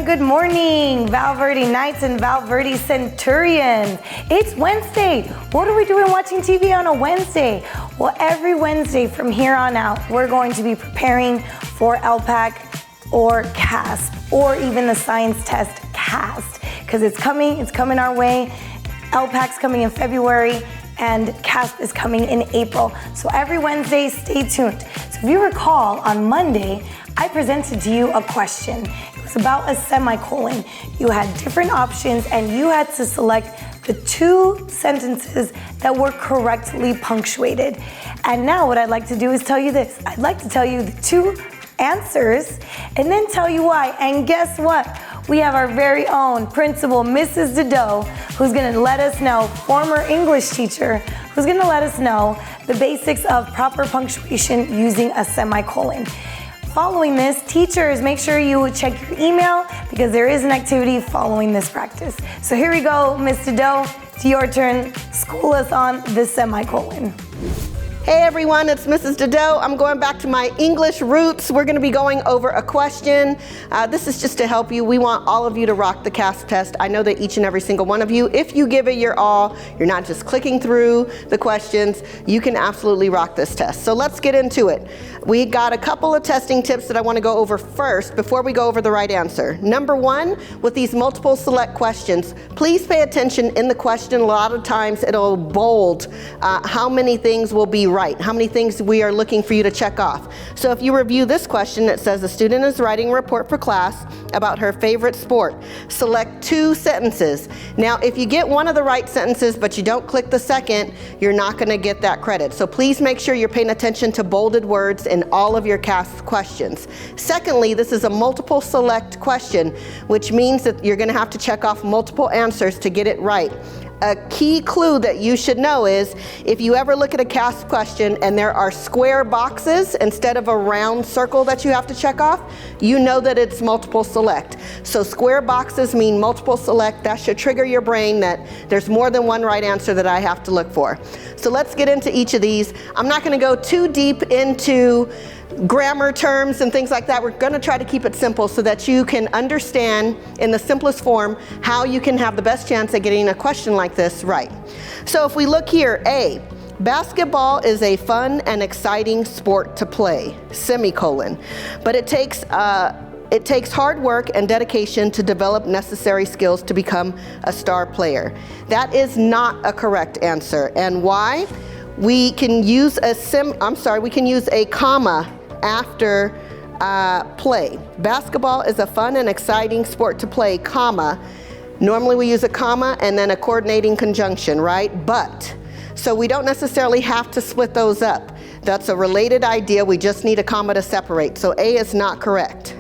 good morning, Val Verde Knights and Val Verde Centurions. It's Wednesday. What are we doing watching TV on a Wednesday? Well, every Wednesday from here on out, we're going to be preparing for LPAC or CAASPP, or even the science test CAST, because it's coming our way. LPAC's coming in February, and CASPP is coming in April. So every Wednesday, stay tuned. So if you recall, on Monday, I presented to you a question. It was about a semicolon. You had different options and you had to select the two sentences that were correctly punctuated. And now what I'd like to do is tell you this. I'd like to tell you the two answers and then tell you why. And guess what? We have our very own principal, Mrs. Dedeaux, who's gonna let us know, former English teacher, who's gonna let us know the basics of proper punctuation using a semicolon. Following this, teachers, make sure you check your email because there is an activity following this practice. So here we go, Ms. Dedeaux, it's your turn. School us on the semicolon. Hey everyone, it's Mrs. Dedeaux. I'm going back to my English roots. We're going to be going over a question. This is just to help you. We want all of you to rock the CAASPP test. I know that each and every single one of you, if you give it your all, you're not just clicking through the questions, you can absolutely rock this test. So let's get into it. We got a couple of testing tips that I want to go over first before we go over the right answer. Number one, with these multiple select questions, please pay attention in the question. A lot of times it'll bold how many things will be right, how many things we are looking for you to check off. So if you review this question, it says a student is writing a report for class about her favorite sport. Select two sentences. Now, if you get one of the right sentences, but you don't click the second, you're not gonna get that credit. So please make sure you're paying attention to bolded words in all of your CAASPP questions. Secondly, this is a multiple select question, which means that you're gonna have to check off multiple answers to get it right. A key clue that you should know is if you ever look at a CAASPP question and there are square boxes instead of a round circle that you have to check off, you know that it's multiple select. So square boxes mean multiple select. That should trigger your brain that there's more than one right answer that I have to look for. So let's get into each of these. I'm not going to go too deep into grammar terms and things like that. We're going to try to keep it simple so that you can understand in the simplest form how you can have the best chance at getting a question like this right. So if we look here, A, basketball is a fun and exciting sport to play, semicolon. But it takes hard work and dedication to develop necessary skills to become a star player. That is not a correct answer. And why? We can use a comma after play. Basketball is a fun and exciting sport to play, comma. Normally we use a comma and then a coordinating conjunction, right? But. So we don't necessarily have to split those up. That's a related idea. We just need a comma to separate. So A is not correct.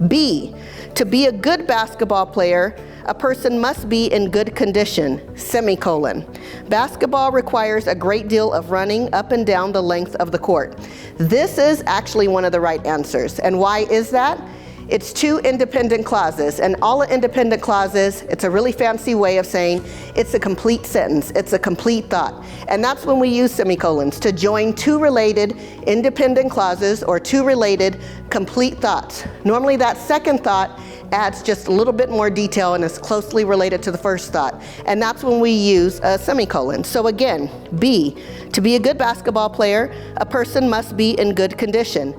B, to be a good basketball player, a person must be in good condition, semicolon. Basketball requires a great deal of running up and down the length of the court. This is actually one of the right answers. And why is that? It's two independent clauses, and all independent clauses, it's a really fancy way of saying it's a complete sentence, it's a complete thought. And that's when we use semicolons, to join two related independent clauses or two related complete thoughts. Normally that second thought adds just a little bit more detail and is closely related to the first thought. And that's when we use a semicolon. So again, B, to be a good basketball player, a person must be in good condition.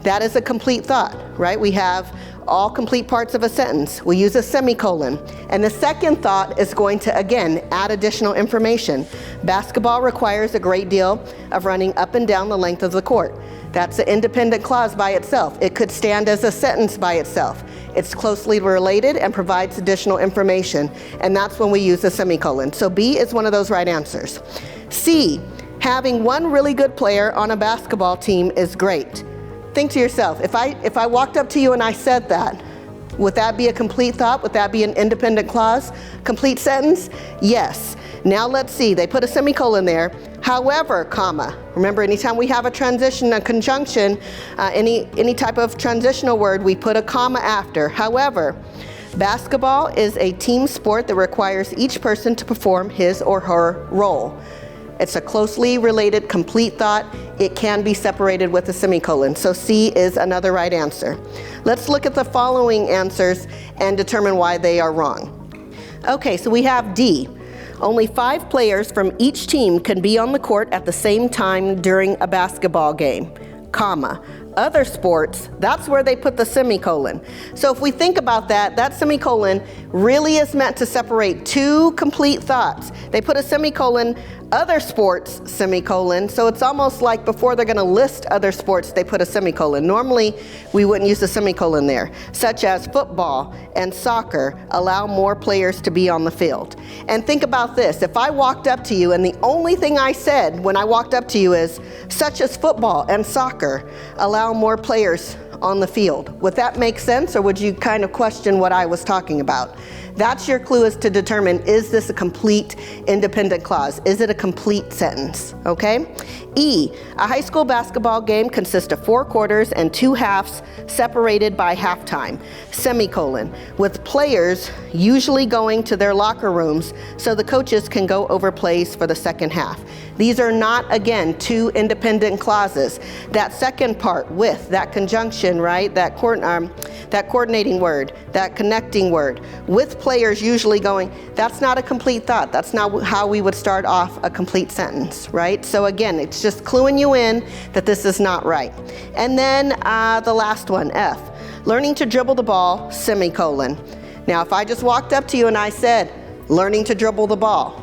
That is a complete thought, right? We have all complete parts of a sentence. We use a semicolon. And the second thought is going to, again, add additional information. Basketball requires a great deal of running up and down the length of the court. That's an independent clause by itself. It could stand as a sentence by itself. It's closely related and provides additional information. And that's when we use a semicolon. So B is one of those right answers. C, having one really good player on a basketball team is great. Think to yourself, if I walked up to you and I said that, would that be a complete thought? Would that be an independent clause? Complete sentence? Yes. Now let's see, they put a semicolon there. However, comma. Remember, anytime we have a transition, a conjunction, any type of transitional word, we put a comma after. However, basketball is a team sport that requires each person to perform his or her role. It's a closely related complete thought. It can be separated with a semicolon. So C is another right answer. Let's look at the following answers and determine why they are wrong. Okay, so we have D. Only 5 players from each team can be on the court at the same time during a basketball game, comma. Other sports, that's where they put the semicolon. So if we think about that, that semicolon really is meant to separate 2 complete thoughts. They put a semicolon, other sports, semicolon, so it's almost like before they're gonna list other sports, they put a semicolon. Normally, we wouldn't use a semicolon there, such as football and soccer allow more players to be on the field. And think about this, if I walked up to you and the only thing I said when I walked up to you is, such as football and soccer allow more players on the field. Would that make sense, or would you kind of question what I was talking about? That's your clue, is to determine, is this a complete independent clause? Is it a complete sentence, okay? E, a high school basketball game consists of 4 quarters and 2 halves separated by halftime, semicolon, with players usually going to their locker rooms so the coaches can go over plays for the second half. These are not, again, 2 independent clauses. That second part, with, that conjunction, right? That coordinating word, that connecting word, with players usually going, that's not a complete thought. That's not how we would start off a complete sentence, right? So again, it's just cluing you in that this is not right. And then the last one, F, learning to dribble the ball, semicolon. Now, if I just walked up to you and I said, learning to dribble the ball,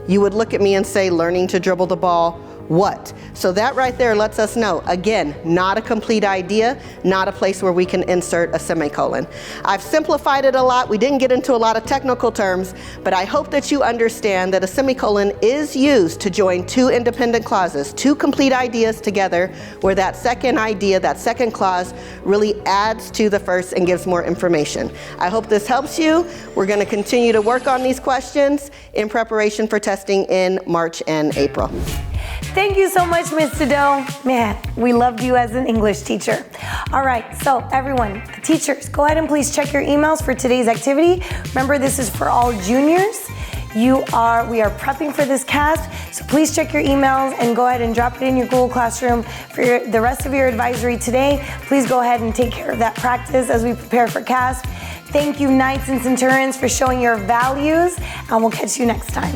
you would look at me and say, learning to dribble the ball, what? So that right there lets us know, again, not a complete idea, not a place where we can insert a semicolon. I've simplified it a lot. We didn't get into a lot of technical terms, but I hope that you understand that a semicolon is used to join 2 independent clauses, 2 complete ideas together, where that second idea, that second clause, really adds to the first and gives more information. I hope this helps you. We're going to continue to work on these questions in preparation for testing in March and April. Thank you so much, Ms. Taddeau. Man, we loved you as an English teacher. All right, so everyone, teachers, go ahead and please check your emails for today's activity. Remember, this is for all juniors. We are prepping for this CAASPP, so please check your emails and go ahead and drop it in your Google Classroom for the rest of your advisory today. Please go ahead and take care of that practice as we prepare for CAASPP. Thank you, Knights and Centurions, for showing your values, and we'll catch you next time.